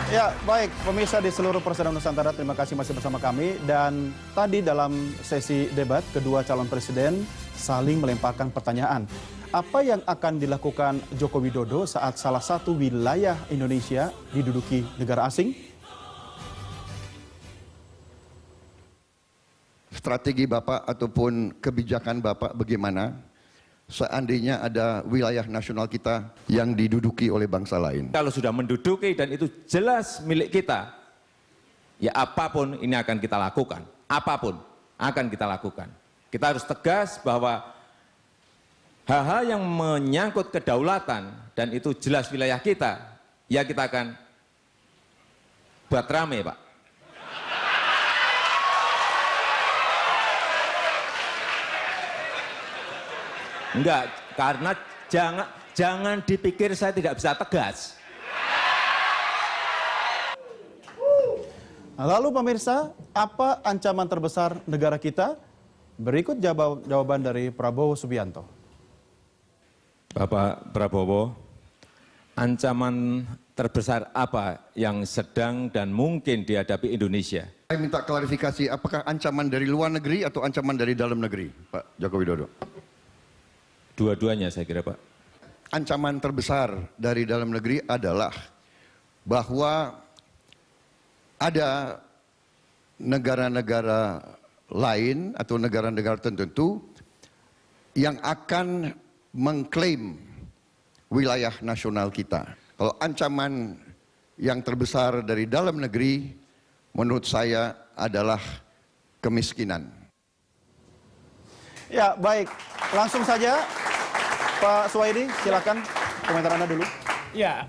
Ya, baik pemirsa di seluruh persatuan Nusantara, terima kasih masih bersama kami. Dan tadi dalam sesi debat, kedua calon presiden saling melemparkan pertanyaan. Apa yang akan dilakukan Joko Widodo saat salah satu wilayah Indonesia diduduki negara asing? Strategi Bapak ataupun kebijakan Bapak bagaimana seandainya ada wilayah nasional kita yang diduduki oleh bangsa lain? Kalau sudah menduduki dan itu jelas milik kita, ya apapun ini akan kita lakukan. Apapun akan kita lakukan. Kita harus tegas bahwa hal-hal yang menyangkut kedaulatan dan itu jelas wilayah kita, ya kita akan buat rame, Pak. Enggak, karena jangan dipikir saya tidak bisa tegas. Lalu pemirsa, apa ancaman terbesar negara kita? Berikut jawaban dari Prabowo Subianto. Bapak Prabowo, ancaman terbesar apa yang sedang dan mungkin dihadapi Indonesia? Saya minta klarifikasi, apakah ancaman dari luar negeri atau ancaman dari dalam negeri, Pak Joko Widodo? Dua-duanya saya kira, Pak. Ancaman terbesar dari dalam negeri adalah bahwa ada negara-negara lain atau negara-negara tertentu yang akan mengklaim wilayah nasional kita. Kalau ancaman yang terbesar dari dalam negeri menurut saya adalah kemiskinan. Ya, baik. Langsung saja, Pak Suwaidi, silakan komentar Anda dulu. Ya,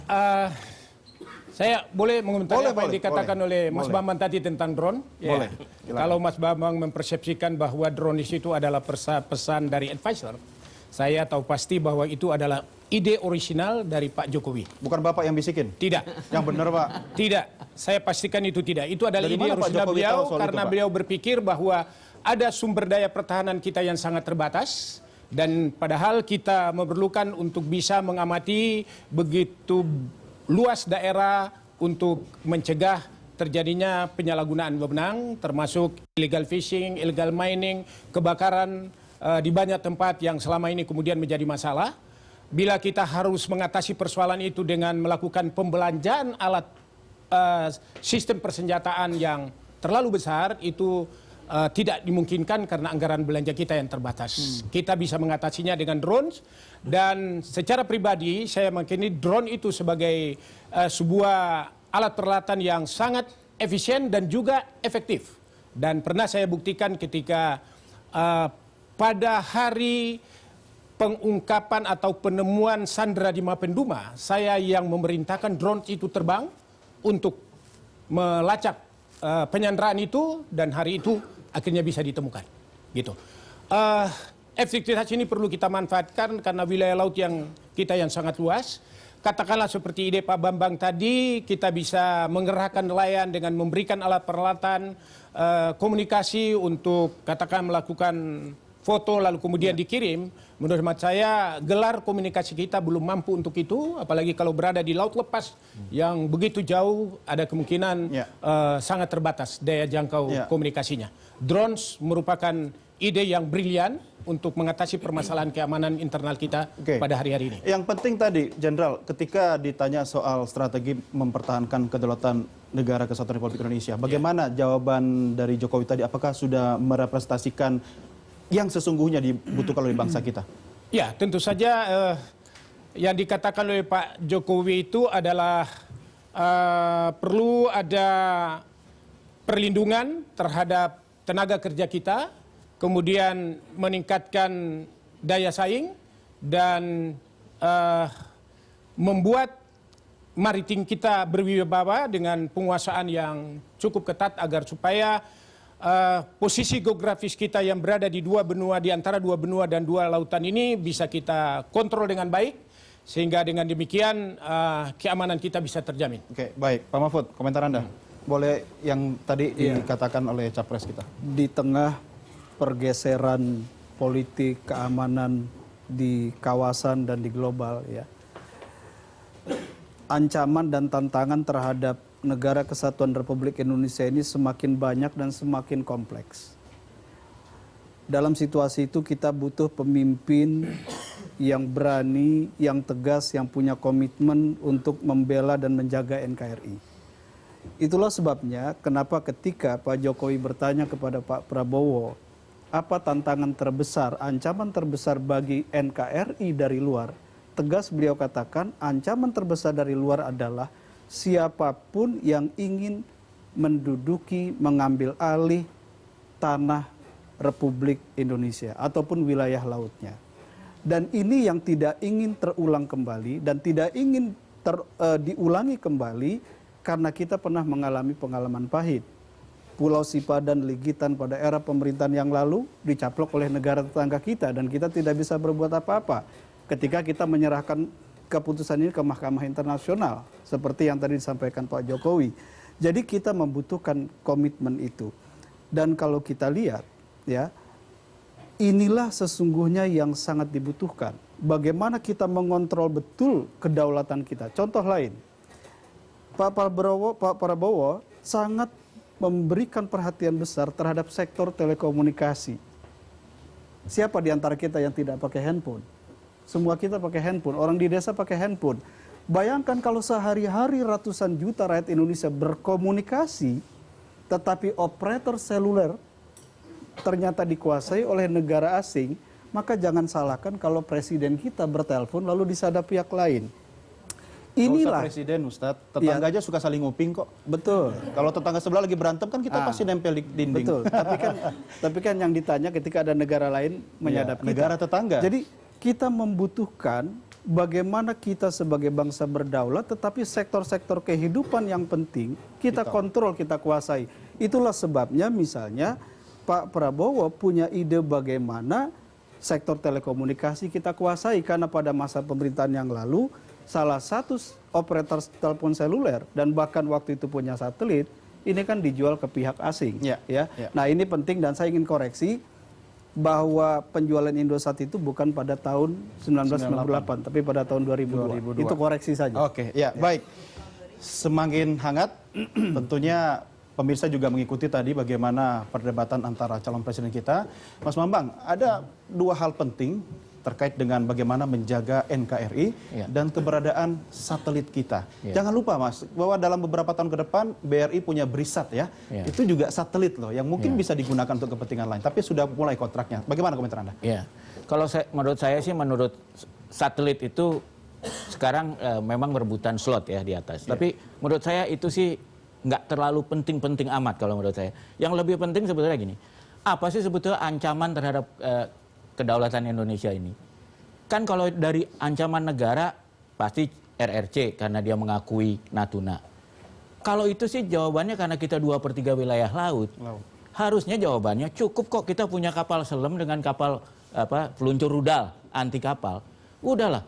saya boleh mengomentari apa yang dikatakan oleh Mas Bambang tadi tentang drone? Ya. Boleh. Kalau Mas Bambang mempersepsikan bahwa drone itu adalah pesan dari advisor, saya tahu pasti bahwa itu adalah ide orisinal dari Pak Jokowi. Bukan Bapak yang bisikin? Tidak. Yang benar, Pak? Tidak, saya pastikan itu tidak. Itu adalah Dari ide mana Pak orisinal Jokowi beliau tahu soal karena itu, Pak? beliau berpikir bahwa ada sumber daya pertahanan kita yang sangat terbatas. Dan padahal kita memerlukan untuk bisa mengamati begitu luas daerah untuk mencegah terjadinya penyalahgunaan wewenang, termasuk illegal fishing, illegal mining, kebakaran di banyak tempat yang selama ini kemudian menjadi masalah. Bila kita harus mengatasi persoalan itu dengan melakukan pembelanjaan alat sistem persenjataan yang terlalu besar, itu tidak dimungkinkan karena anggaran belanja kita yang terbatas. Kita bisa mengatasinya dengan drones, dan secara pribadi saya meyakini drone itu sebagai sebuah alat peralatan yang sangat efisien dan juga efektif. Dan pernah saya buktikan ketika pada hari pengungkapan atau penemuan Sandra di Mapenduma, saya yang memerintahkan drone itu terbang untuk melacak penyanderaan itu, dan hari itu akhirnya bisa ditemukan. Gitu. Efektivitas ini perlu kita manfaatkan karena wilayah laut yang kita yang sangat luas. Katakanlah seperti ide Pak Bambang tadi, kita bisa mengerahkan nelayan dengan memberikan alat peralatan komunikasi untuk katakan melakukan foto lalu kemudian dikirim. Menurut hemat saya gelar komunikasi kita belum mampu untuk itu, apalagi kalau berada di laut lepas yang begitu jauh, ada kemungkinan sangat terbatas daya jangkau komunikasinya. Drones merupakan ide yang brilian untuk mengatasi permasalahan keamanan internal kita pada hari-hari ini. Yang penting tadi, Jenderal, ketika ditanya soal strategi mempertahankan kedaulatan negara Kesatuan Republik Indonesia, bagaimana jawaban dari Jokowi tadi? Apakah sudah merepresentasikan yang sesungguhnya dibutuhkan oleh bangsa kita? Ya, tentu saja yang dikatakan oleh Pak Jokowi itu adalah perlu ada perlindungan terhadap tenaga kerja kita, kemudian meningkatkan daya saing, dan membuat maritim kita berwibawa dengan penguasaan yang cukup ketat agar supaya posisi geografis kita yang berada di dua benua, di antara dua benua dan dua lautan ini bisa kita kontrol dengan baik, sehingga dengan demikian keamanan kita bisa terjamin. Oke, baik. Pak Mahfud, komentar Anda. Boleh yang tadi dikatakan oleh Capres kita. Di tengah pergeseran politik keamanan di kawasan dan di global, ya, ancaman dan tantangan terhadap negara kesatuan Republik Indonesia ini semakin banyak dan semakin kompleks. Dalam situasi itu kita butuh pemimpin yang berani, yang tegas, yang punya komitmen untuk membela dan menjaga NKRI. Itulah sebabnya kenapa ketika Pak Jokowi bertanya kepada Pak Prabowo, apa tantangan terbesar, ancaman terbesar bagi NKRI dari luar, tegas beliau katakan ancaman terbesar dari luar adalah siapapun yang ingin menduduki, mengambil alih tanah Republik Indonesia ataupun wilayah lautnya. Dan ini yang tidak ingin terulang kembali dan tidak ingin diulangi kembali karena kita pernah mengalami pengalaman pahit. Pulau Sipadan, Ligitan pada era pemerintahan yang lalu dicaplok oleh negara tetangga kita dan kita tidak bisa berbuat apa-apa ketika kita menyerahkan keputusan ini ke Mahkamah Internasional seperti yang tadi disampaikan Pak Jokowi. Jadi kita membutuhkan komitmen itu. Dan kalau kita lihat ya, inilah sesungguhnya yang sangat dibutuhkan. Bagaimana kita mengontrol betul kedaulatan kita. Contoh lain, Pak Prabowo sangat memberikan perhatian besar terhadap sektor telekomunikasi. Siapa di antara kita yang tidak pakai handphone? Semua kita pakai handphone, orang di desa pakai handphone. Bayangkan kalau sehari-hari ratusan juta rakyat Indonesia berkomunikasi, tetapi operator seluler ternyata dikuasai oleh negara asing, maka jangan salahkan kalau presiden kita bertelepon lalu disadap pihak lain. Inilah presiden, Ustadz, tetangga aja suka saling nguping kok. betul. Kalau tetangga sebelah lagi berantem kan kita pasti nempel di dinding. Betul. Tapi kan yang ditanya ketika ada negara lain menyadap kita. Negara tetangga. Jadi kita membutuhkan bagaimana kita sebagai bangsa berdaulat, tetapi sektor-sektor kehidupan yang penting kita kontrol, kita kuasai. Itulah sebabnya misalnya Pak Prabowo punya ide bagaimana sektor telekomunikasi kita kuasai, karena pada masa pemerintahan yang lalu salah satu operator telepon seluler dan bahkan waktu itu punya satelit ini kan dijual ke pihak asing. Ya. Nah ini penting dan saya ingin koreksi bahwa penjualan Indosat itu bukan pada tahun 1998 tapi pada tahun 2002. Itu koreksi saja. Oke, ya baik. Semakin hangat tentunya pemirsa juga mengikuti tadi bagaimana perdebatan antara calon presiden kita. Mas Bambang, ada dua hal penting terkait dengan bagaimana menjaga NKRI dan keberadaan satelit kita. Jangan lupa Mas, bahwa dalam beberapa tahun ke depan BRI punya BRISAT ya. Itu juga satelit loh yang mungkin bisa digunakan untuk kepentingan lain. Tapi sudah mulai kontraknya. Bagaimana komentar Anda? Ya, kalau menurut saya sih menurut satelit itu sekarang memang berebutan slot ya di atas. Tapi menurut saya itu sih nggak terlalu penting-penting amat kalau menurut saya. Yang lebih penting sebetulnya gini, apa sih sebetulnya ancaman terhadap kedaulatan Indonesia ini? Kan kalau dari ancaman negara pasti RRC karena dia mengakui Natuna. Kalau itu sih jawabannya karena kita 2/3 wilayah laut. Harusnya jawabannya cukup kok kita punya kapal selam dengan kapal peluncur rudal anti kapal. Udahlah.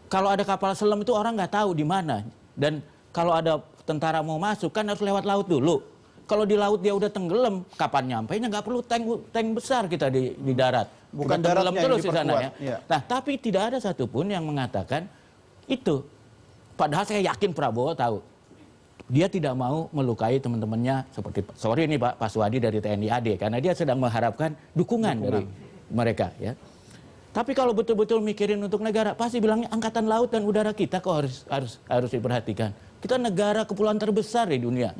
Kalau ada kapal selam itu orang nggak tahu di mana, dan kalau ada tentara mau masuk kan harus lewat laut dulu. Kalau di laut dia udah tenggelam, kapan nyampainya? Nggak perlu tank besar kita di darat. Bukan tenggelam daratnya terus yang di sana ya. Iya. Nah, tapi tidak ada satupun yang mengatakan itu. Padahal saya yakin Prabowo tahu. Dia tidak mau melukai teman-temannya seperti, sorry nih Pak Suwadi dari TNI AD, karena dia sedang mengharapkan dukungan dari mereka ya. Tapi kalau betul-betul mikirin untuk negara, pasti bilangnya angkatan laut dan udara kita kok harus diperhatikan. Kita negara kepulauan terbesar di dunia.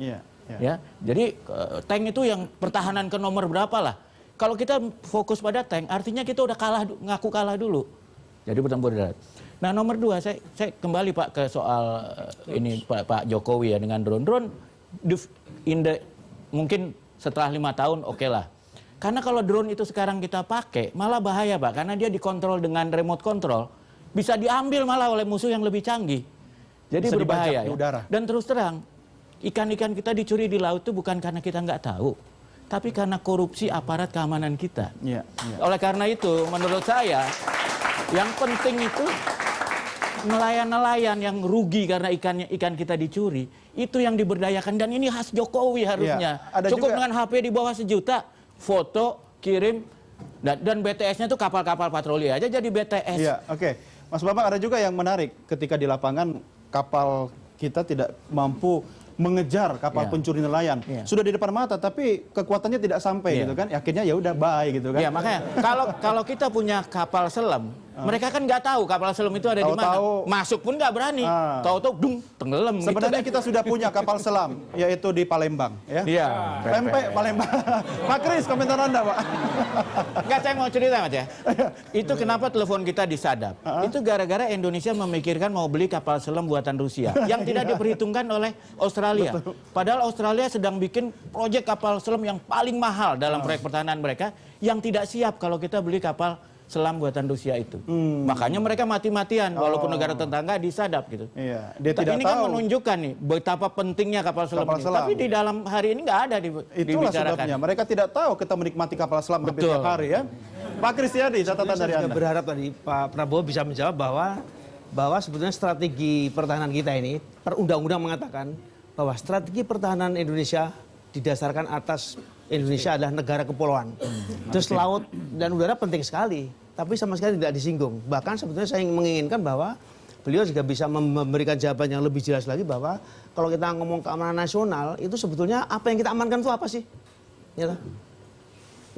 Ya, jadi tank itu yang pertahanan ke nomor berapa lah. Kalau kita fokus pada tank, artinya kita udah ngaku kalah dulu. Jadi bertempur darat. Nah nomor 2, saya kembali Pak ke soal ini Pak Jokowi ya dengan drone mungkin setelah 5 tahun oke lah. Karena kalau drone itu sekarang kita pakai malah bahaya Pak, karena dia dikontrol dengan remote control, bisa diambil malah oleh musuh yang lebih canggih. Jadi bisa berbahaya ya. Udara. Dan terus terang, ikan-ikan kita dicuri di laut itu bukan karena kita nggak tahu, tapi karena korupsi aparat keamanan kita. Oleh karena itu, menurut saya, yang penting itu nelayan-nelayan yang rugi karena ikan kita dicuri, itu yang diberdayakan. Dan ini khas Jokowi harusnya. Cukup dengan HP di bawah 1 juta, foto, kirim, dan BTS-nya tuh kapal-kapal patroli aja jadi BTS. Iya, oke. Mas Bambang, ada juga yang menarik ketika di lapangan kapal kita tidak mampu mengejar kapal pencuri nelayan. Sudah di depan mata tapi kekuatannya tidak sampai gitu kan. Akhirnya ya udah bye gitu kan. Ya makanya kalau kita punya kapal selam, mereka kan nggak tahu kapal selam itu ada di mana. Masuk pun nggak berani. Tahu-tahu dung tenggelam. Sebenarnya gitu. kita sudah punya kapal selam yaitu di Palembang ya. Iya. Pempek Palembang. Pak Kris, komentar Anda, Pak. Nggak, saya mau cerita Mas ya. Itu kenapa telepon kita disadap. Itu gara-gara Indonesia memikirkan mau beli kapal selam buatan Rusia yang tidak diperhitungkan oleh Australia. Padahal Australia sedang bikin proyek kapal selam yang paling mahal dalam proyek pertahanan mereka yang tidak siap kalau kita beli kapal selam buatan Rusia itu. Makanya mereka mati-matian walaupun negara tetangga disadap gitu. Iya, dia tidak ini tahu. kan menunjukkan nih betapa pentingnya kapal selam ini. Selam. Tapi di dalam hari ini nggak ada Itulah dibicarakan. sebabnya mereka tidak tahu kita menikmati kapal selam setiap hari ya. Pak Kristiadi, catatan dari Saya Anda. berharap tadi Pak Prabowo bisa menjawab bahwa sebetulnya strategi pertahanan kita ini, perundang-undang mengatakan bahwa strategi pertahanan Indonesia didasarkan atas Indonesia adalah negara kepulauan. Terus laut dan udara penting sekali, tapi sama sekali tidak disinggung. Bahkan sebetulnya saya menginginkan bahwa beliau juga bisa memberikan jawaban yang lebih jelas lagi bahwa kalau kita ngomong keamanan nasional, itu sebetulnya apa yang kita amankan itu apa sih? Ya,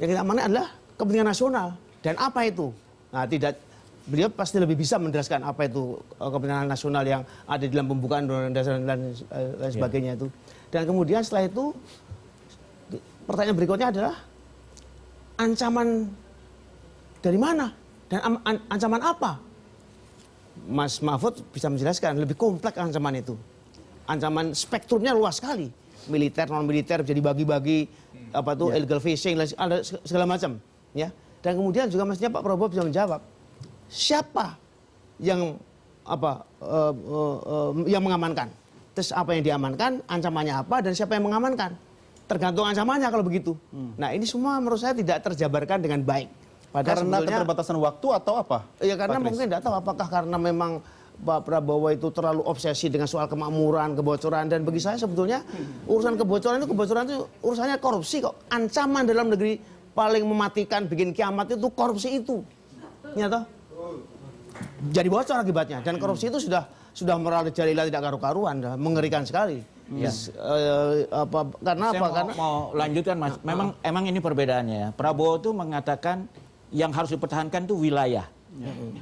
yang kita amankan adalah kepentingan nasional. Dan apa itu? Nah, beliau pasti lebih bisa menjelaskan apa itu kepentingan nasional yang ada di dalam pembukaan undang-undang dasar dan lain sebagainya itu. Dan kemudian setelah itu pertanyaan berikutnya adalah ancaman dari mana dan ancaman apa? Mas Mahfud bisa menjelaskan lebih kompleks ancaman itu. Ancaman spektrumnya luas sekali. Militer, non militer bisa dibagi-bagi illegal fishing, ada segala macam, ya. Dan kemudian juga mestinya Pak Prabowo bisa menjawab siapa yang yang mengamankan. Terus apa yang diamankan, ancamannya apa dan siapa yang mengamankan. Tergantung ancamannya kalau begitu. Nah, ini semua menurut saya tidak terjabarkan dengan baik. Karena keterbatasan waktu atau apa? Ya karena mungkin tidak tahu apakah karena memang Pak Prabowo itu terlalu obsesi dengan soal kemakmuran, kebocoran, dan bagi saya sebetulnya urusan kebocoran itu urusannya korupsi kok. Ancaman dalam negeri paling mematikan, bikin kiamat itu korupsi itu. Nyata. Jadi bocor akibatnya, dan korupsi itu sudah merajalela tidak karu-karuan, mengerikan sekali. Karena mau lanjutkan Mas. Emang ini perbedaannya ya. Prabowo tuh mengatakan yang harus dipertahankan itu wilayah.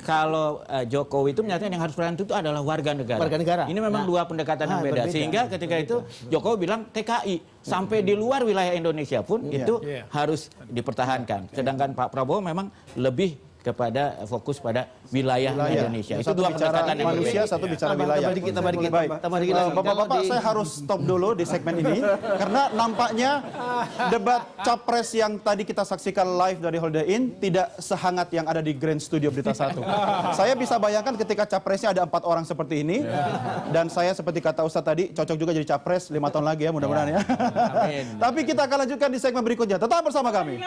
Kalau Jokowi itu menyatakan yang harus dipertahankan itu adalah warga negara. Warga negara. Ini memang dua pendekatan yang beda. Sehingga ketika itu Jokowi bilang TKI sampai di luar wilayah Indonesia pun itu harus dipertahankan. Sedangkan Pak Prabowo memang lebih kepada fokus pada wilayah Indonesia. Itu dua pendekatan yang manusia, berbeda. satu bicara wilayah. Baik. Bapak-bapak, saya harus stop dulu di segmen ini karena nampaknya debat capres yang tadi kita saksikan live dari Holiday Inn tidak sehangat yang ada di Grand Studio Berita 1. Saya bisa bayangkan ketika capresnya ada 4 orang seperti ini dan saya seperti kata Ustadz tadi cocok juga jadi capres 5 tahun lagi ya mudah-mudahan ya. Tapi kita akan lanjutkan di segmen berikutnya. Tetap bersama kami.